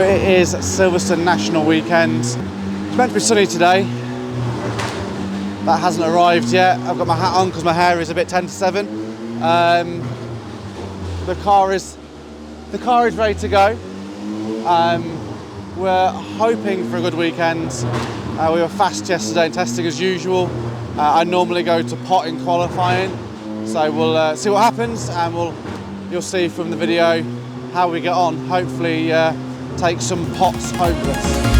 it is Silverstone National Weekend. It's meant to be sunny today. That hasn't arrived yet. I've got my hat on because my hair is a bit 10 to 7. The car is ready to go. We're hoping for a good weekend. We were fast yesterday in testing as usual. I normally go to pot in qualifying, so we'll see what happens, and you'll see from the video how we get on. Hopefully take some pots homeless.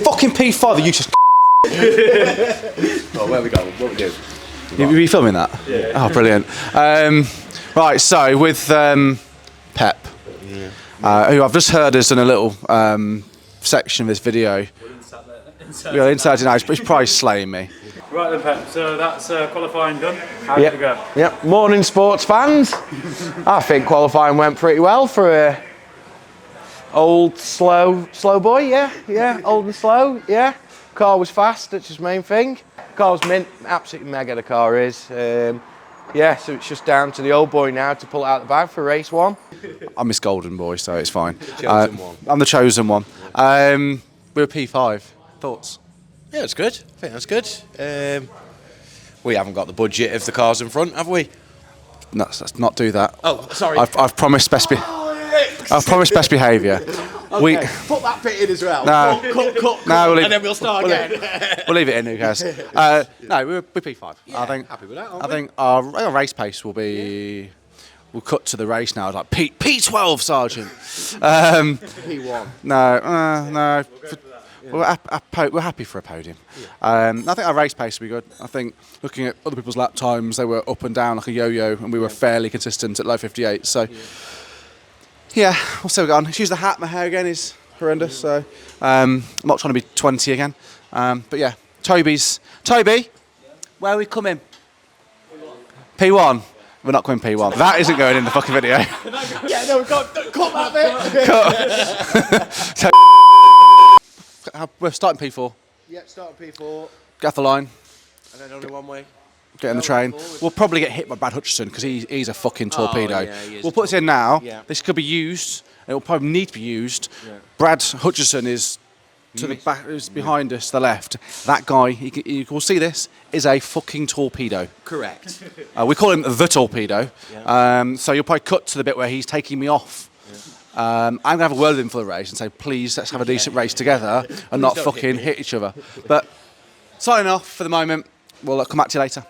Fucking P5, you just. Oh, where we go? What we do? Were you filming that? Yeah. Oh, brilliant. Right, so with Pep, who I've just heard has done a little section of this video. We're inside tonight, but he's probably slaying me. Right then, Pep, so that's qualifying done. How did it go? Yep, morning sports fans. I think qualifying went pretty well for a old, slow boy, yeah, old and slow, yeah. Car was fast, which is the main thing. Car's mint, absolutely mega the car is. Yeah, so it's just down to the old boy now to pull it out the bag for race 1. I'm his golden boy, so it's fine. Chosen one. I'm the chosen one. We're P5. Thoughts? Yeah, it's good. I think that's good. We haven't got the budget of the cars in front, have we? No, let's not do that. Oh, sorry. I've promised best. I've promised best behaviour. Okay, put that bit in as well. No. Cut, No, we'll leave- and then we'll start again. We'll leave it in, who cares? No, we're P5. I think. happy with that, I think our race pace will be. We'll cut to the race now. Like P12, Sargeant. P1. No. We're happy for a podium. I think our race pace will be good. I think looking at other people's lap times, they were up and down like a yo-yo, and we were fairly consistent at low 58. So, yeah, we'll see what we got on. Excuse the hat, my hair again is horrendous. So, I'm not trying to be 20 again. But yeah, Toby, where are we coming? P1. We're not coming P1. That isn't going in the fucking video. Yeah, no, we've got cut that bit. We're starting P4. Yep, start at P4, Get off the line. and then only one way. Get in the train. We'll probably get hit by Brad Hutchison because he's a fucking torpedo. yeah, he is We'll put this in now. Yeah. This could be used. It will probably need to be used. Yeah. Brad Hutchison is to the back, is behind us, to the left. That guy, you will see this, is a fucking torpedo. Correct. We call him the torpedo. Yeah. So you'll probably cut to the bit where he's taking me off. I'm going to have a word with him for the race and say, please, let's have a decent race together and not don't fucking hit each other. But signing off for the moment. We'll come back to you later.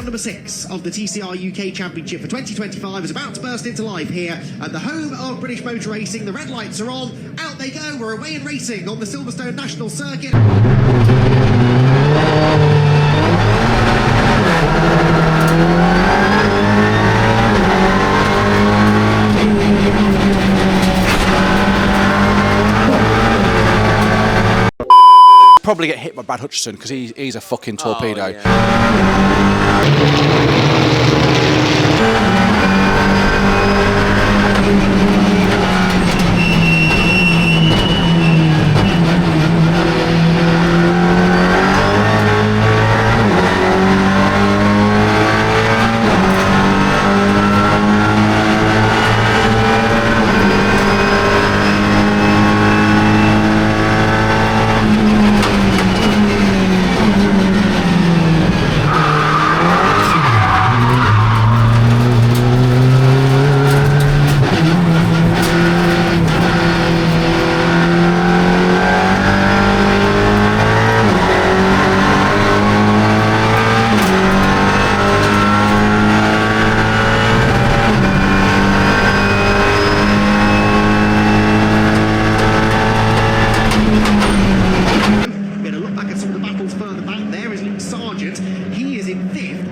Number 6 of the TCR UK Championship for 2025 is about to burst into life here at the home of British Motor Racing. The red lights are on, out they go, we're away and racing on the Silverstone National Circuit. Probably get hit by Brad Hutchison because he's a fucking torpedo. Sargeant, he is in 5th.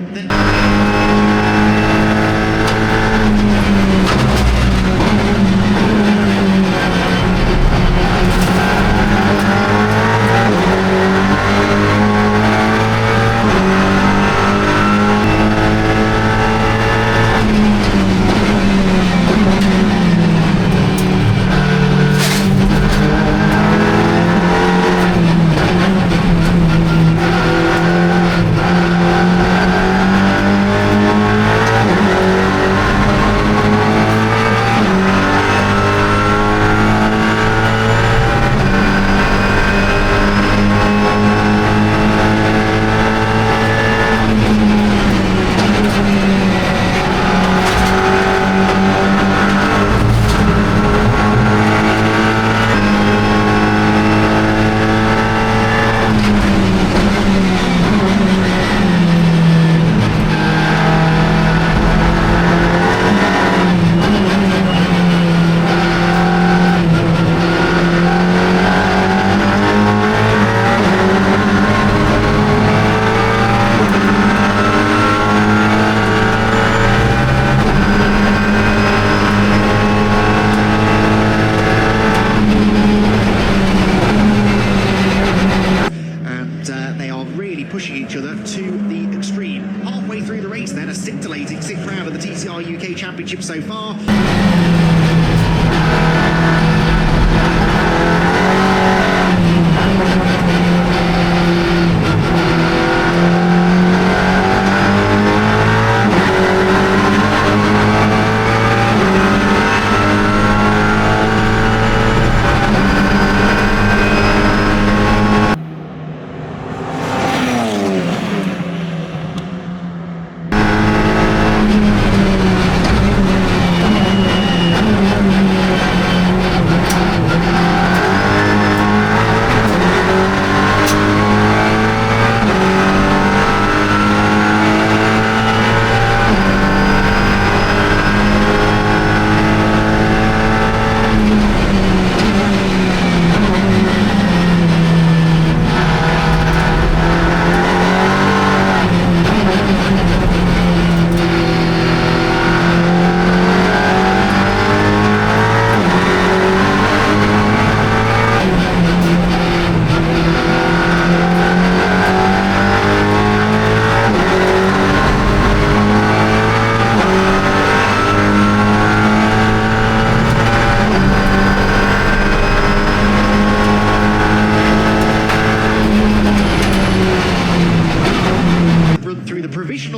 to the extreme. Halfway through the race then, a scintillating 6th round of the TCR UK Championship so far.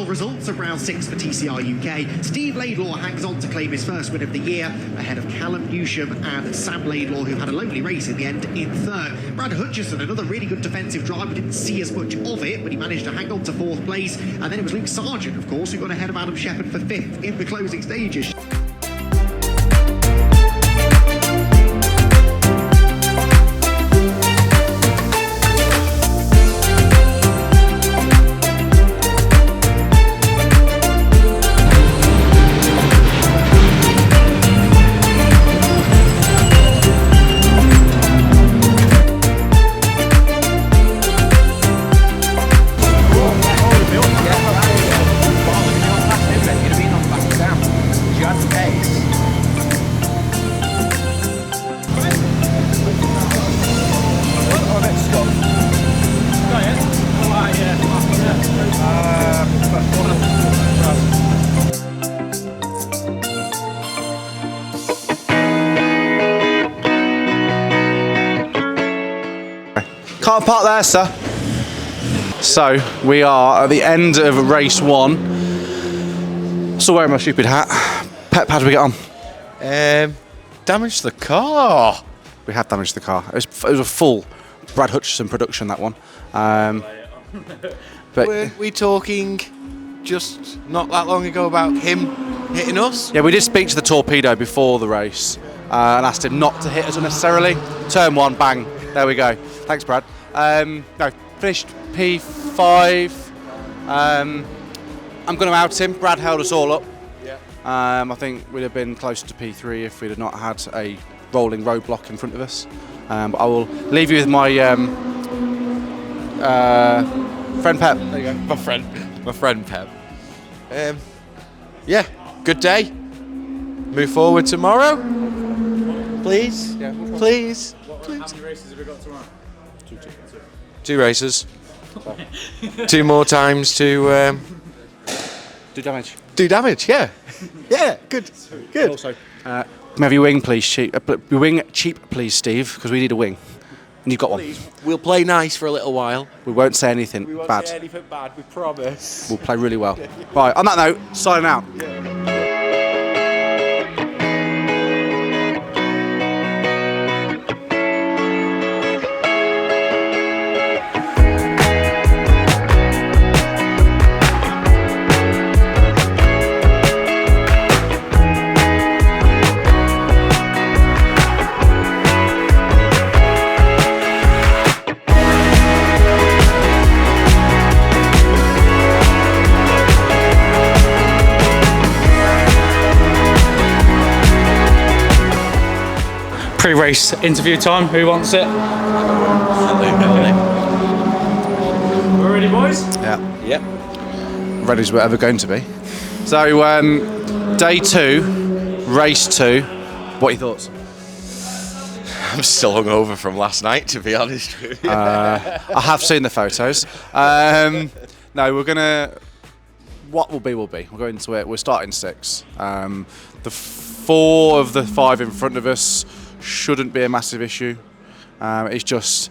Results of round 6 for TCR UK. Steve Laidlaw hangs on to claim his first win of the year, ahead of Callum Newsham and Sam Laidlaw, who had a lonely race in the end in 3rd. Brad Hutchison, another really good defensive drive, didn't see as much of it, but he managed to hang on to 4th place. And then it was Luke Sargeant, of course, who got ahead of Adam Shepherd for 5th in the closing stages. Can't park there, sir. So we are at the end of race 1. Still wearing my stupid hat. Pep, how did we get on? Damaged the car. We had damaged the car. It was a full Brad Hutchison production, that one. But Were we talking just not that long ago about him hitting us? yeah, we did speak to the torpedo before the race and asked him not to hit us unnecessarily. Turn 1, bang. There we go. Thanks, Brad. No, finished P5. I'm going to out him. Brad held us all up. Yeah. I think we'd have been closer to P3 if we'd have not had a rolling roadblock in front of us. But I will leave you with my friend Pep. There you go. My friend Pep. Yeah, good day. Move forward tomorrow, please. Yeah. Please. How many races have we got tomorrow? 2 races. 2 more times to Do damage. do damage. Yeah. Yeah. Good. Good. Also, can we have your wing, please, cheap? Your wing cheap, please, Steve, because we need a wing. And you've got one. We'll play nice for a little while. We won't say anything bad. anything bad. We promise. We'll play really well. Right, on that note, signing out. Pre-race interview time. Who wants it? We're ready, boys? Yeah. Yep. Ready as we're ever going to be. So, day 2, race 2. What are your thoughts? I'm still hungover from last night, to be honest with you. I have seen the photos. No, we're gonna. What will be will be. We'll go into it. We're starting 6. The 4 of the 5 in front of us shouldn't be a massive issue. It's just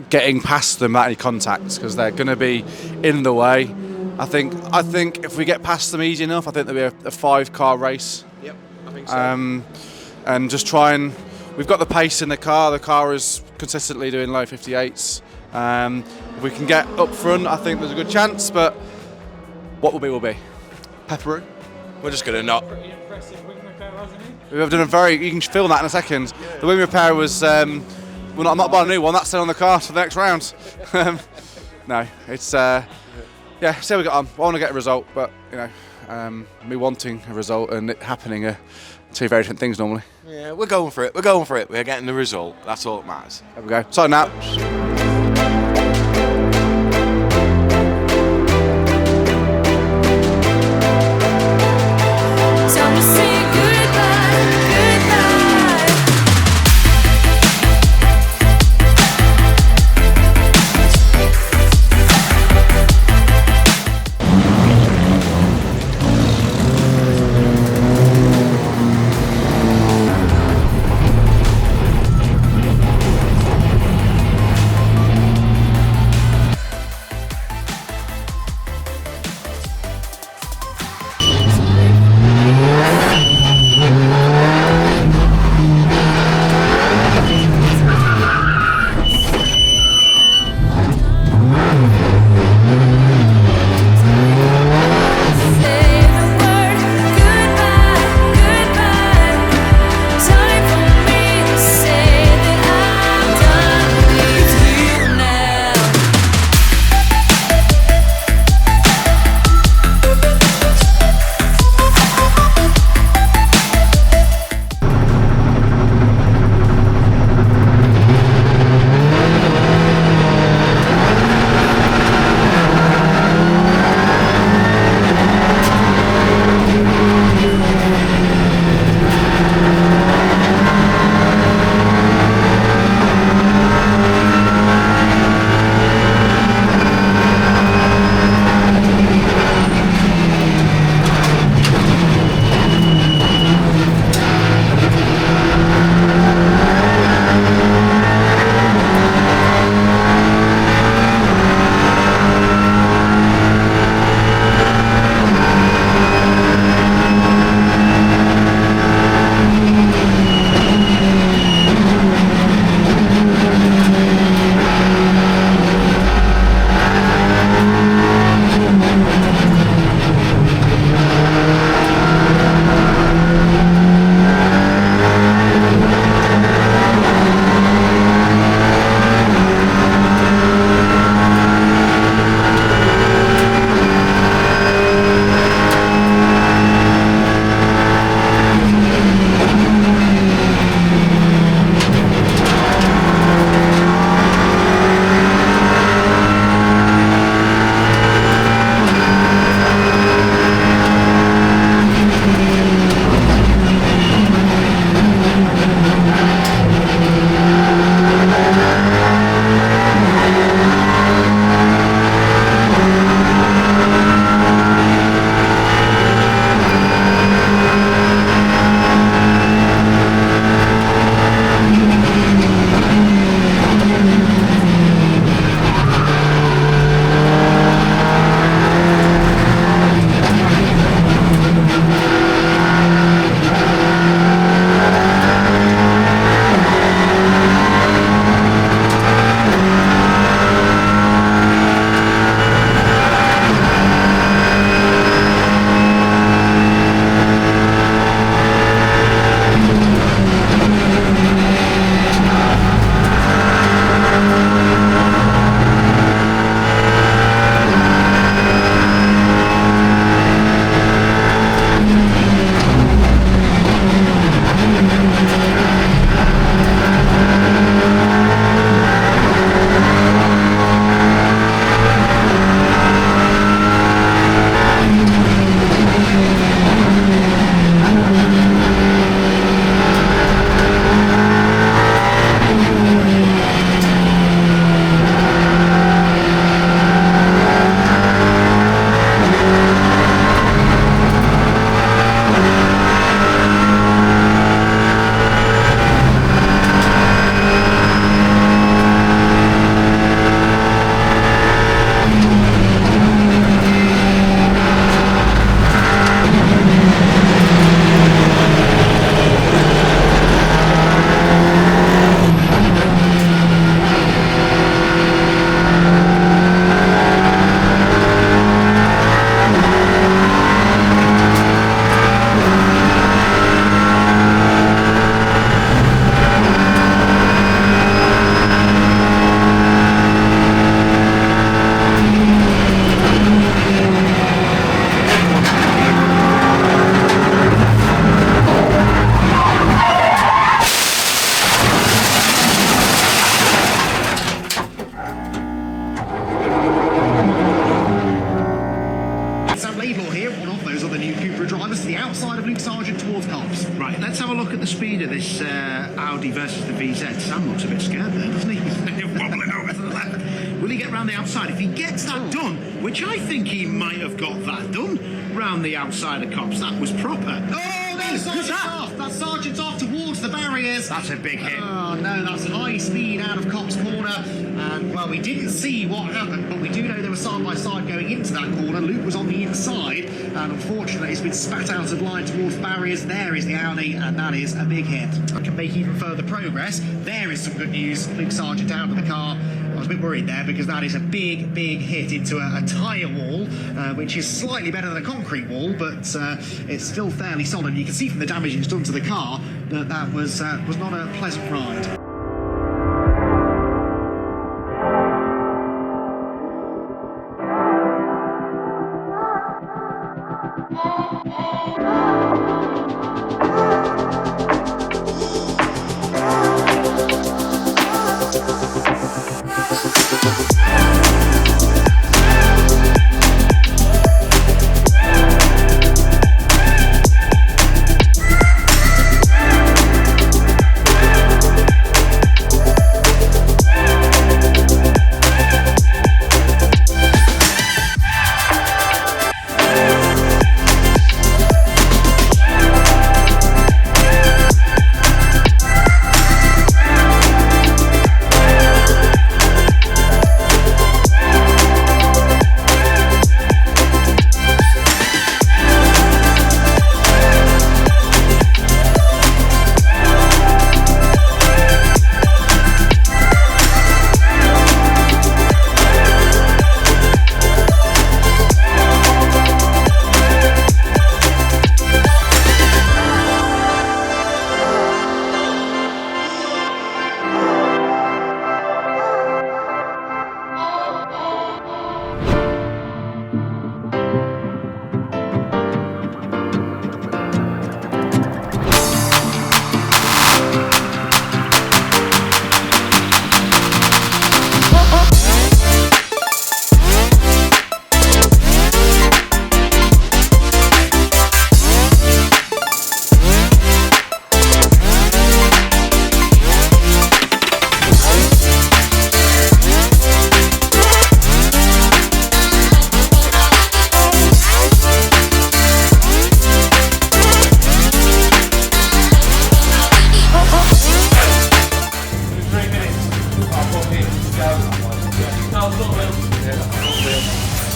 getting past them without any contacts because they're going to be in the way. I think if we get past them easy enough, I think there'll be a 5-car race. Yep, I think so. And just try and. We've got the pace in the car. The car is consistently doing low 58s. If we can get up front, I think there's a good chance. But what will be will be. Pepperoo. We're just going to not. Pretty impressive wing repair, hasn't he? We've done a very. You can feel that in a second. Yeah. The wing repair was. I'm not buying a new one. That's still on the car for the next round. No, it's. Yeah, see how we got on. I want to get a result, but me wanting a result and it happening are 2 very different things normally. Yeah, we're going for it. We're getting the result. That's all that matters. There we go. Sign out. Time to say goodbye, goodbye. drivers to the outside of Luke Sargeant towards Cops. Right, let's have a look at the speed of this Audi versus the VZ. Sam looks a bit scared there, doesn't he? Wobbling over to the left. Will he get round the outside? If he gets that done, which I think he might have got that done, round the outside of Cops, that was proper. Oh, there's Sargeant's off. That's Sargeant's off towards the barriers. That's a big hit. Oh, no, that's high speed out of Cops corner. And, well, we didn't see what happened, but we do know they were side by side going into that corner. Luke was on the inside, and unfortunately, it's been spat out of line towards the barriers. There is the Audi, and that is a big hit. I can make even further progress. There is some good news. Luke Sargeant out of the car. I was a bit worried there because that is a big, big hit into a tyre wall, which is slightly better than a concrete wall, but it's still fairly solid. You can see from the damage it's done to the car that that was not a pleasant ride.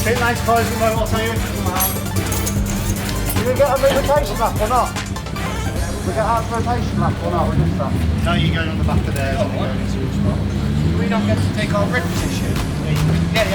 Pit lane's closed at the moment, I'll tell you. Did we get a rotation lap or not? Did we get out of rotation lap or not? We missed that. No, you're going on the back of there. Do we not get to take our grid position? Yeah.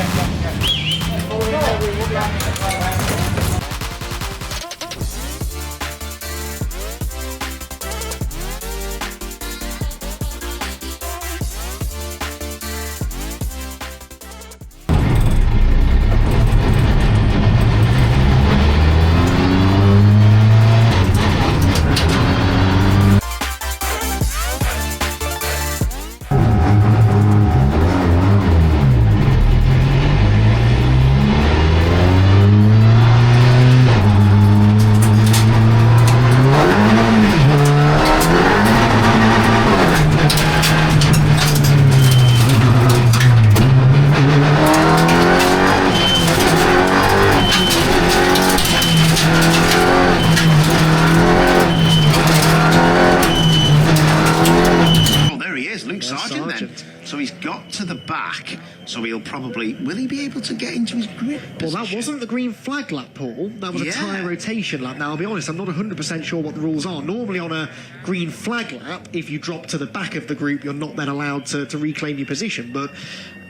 So he's got to the back, so he'll probably... Will he be able to get into his grid position? Well, that wasn't the green flag lap, Paul. That was a Yeah. tyre rotation lap. Now, I'll be honest, I'm not 100% sure what the rules are. Normally on a green flag lap, if you drop to the back of the group, you're not then allowed to reclaim your position. But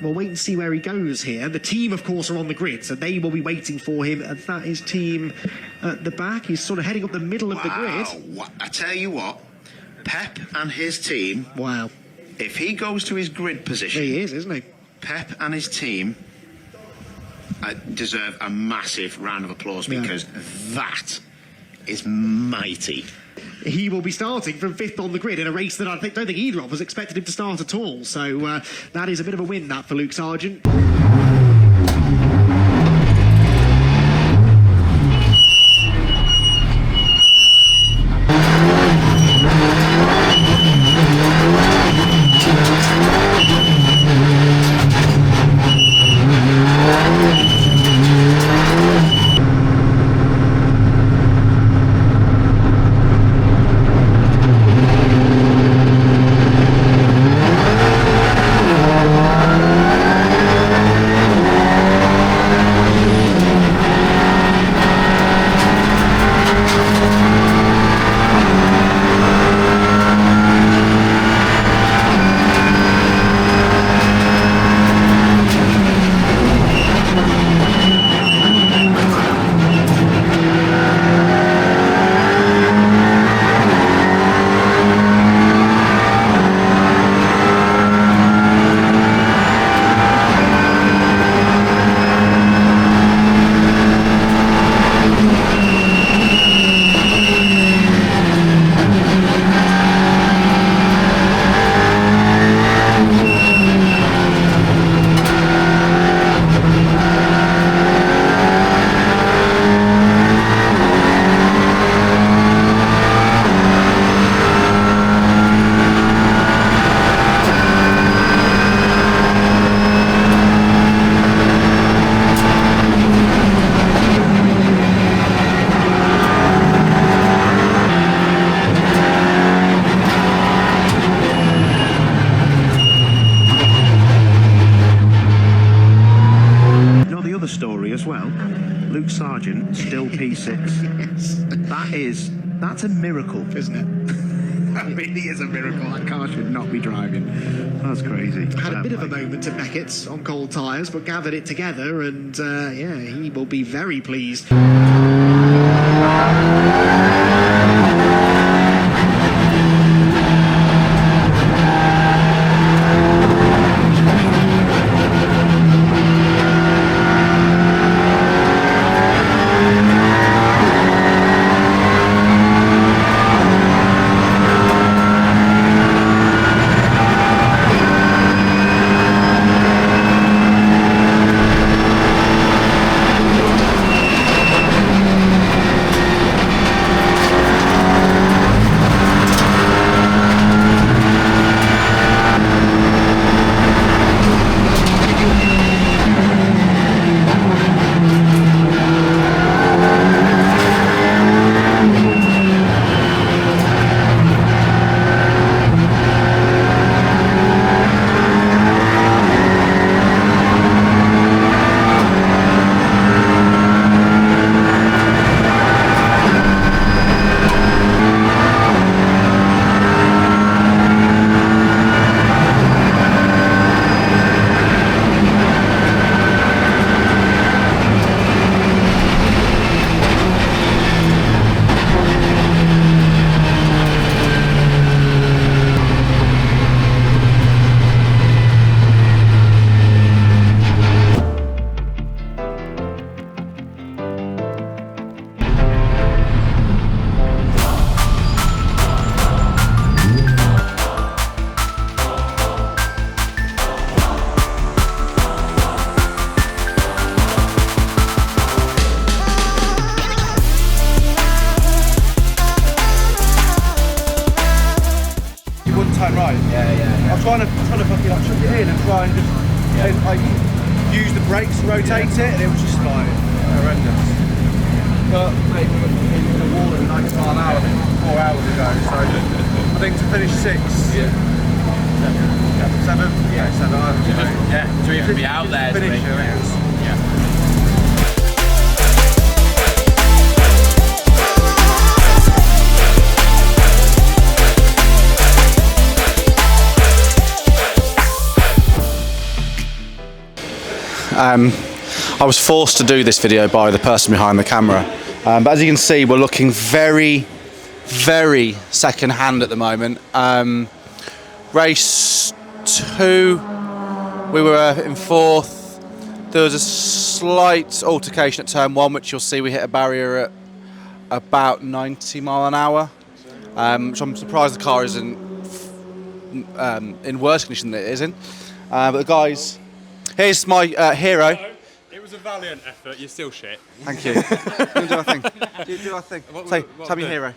we'll wait and see where he goes here. The team, of course, are on the grid, so they will be waiting for him. And that is team at the back. He's sort of heading up the middle of the grid. I tell you what, Pep and his team... Wow. If he goes to his grid position... He is, isn't he? Pep and his team deserve a massive round of applause because that is mighty. He will be starting from fifth on the grid in a race that don't think either of us expected him to start at all. So that is a bit of a win, that, for Luke Sargeant. Luke Sargeant still P6. Yes. That's a miracle. Isn't it? That really is a miracle. That car should not be driving. That's crazy. Had a bit of a moment at Beckett's on cold tyres, but gathered it together, and yeah, he will be very pleased. trying to fucking like chuck it in and try and just and, like use the brakes to rotate it, and it was just like horrendous. But mate, we got in the wall at 90 mile an hour 4 hours ago, so I think to finish 6. Yeah. 7? Yeah, 7. Yeah, to even be out there. Finish it. I was forced to do this video by the person behind the camera, but as you can see, we're looking very, very second hand at the moment. Race 2, we were in 4th. There was a slight altercation at turn 1, which you'll see we hit a barrier at about 90 mile an hour, which I'm surprised the car isn't in worse condition than it is in. But the guys, here's my hero. It was a valiant effort, you're still shit. Thank you. Do our thing. Do our thing. Say, tell me your hero.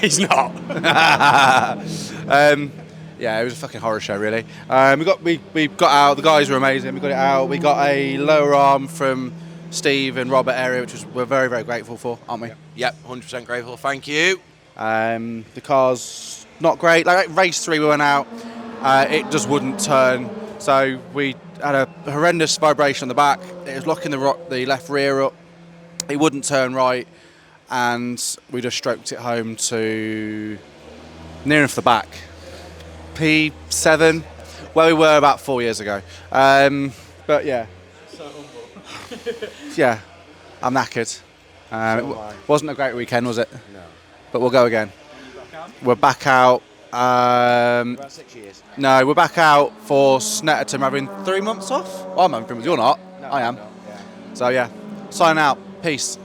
He's not. Yeah, it was a fucking horror show, really. We got out. The guys were amazing. We got it out. We got a lower arm from Steve and Robert area, which we're very, very grateful for, aren't we? Yep, 100% grateful. Thank you. The car's not great. Like race 3, we went out. It just wouldn't turn. So we had a horrendous vibration on the back. It was locking the left rear up. It wouldn't turn right, and we just stroked it home to near enough the back. P7, where we were about 4 years ago. But yeah. So humble. Yeah, I'm knackered. It wasn't a great weekend, was it? No. But we'll go again. We're back out. About 6 years. No, we're back out for Snetterton. We're having 3 months off. Well, I'm having 3 months. You're not. No, I am. no, yeah. So yeah, sign out. Peace.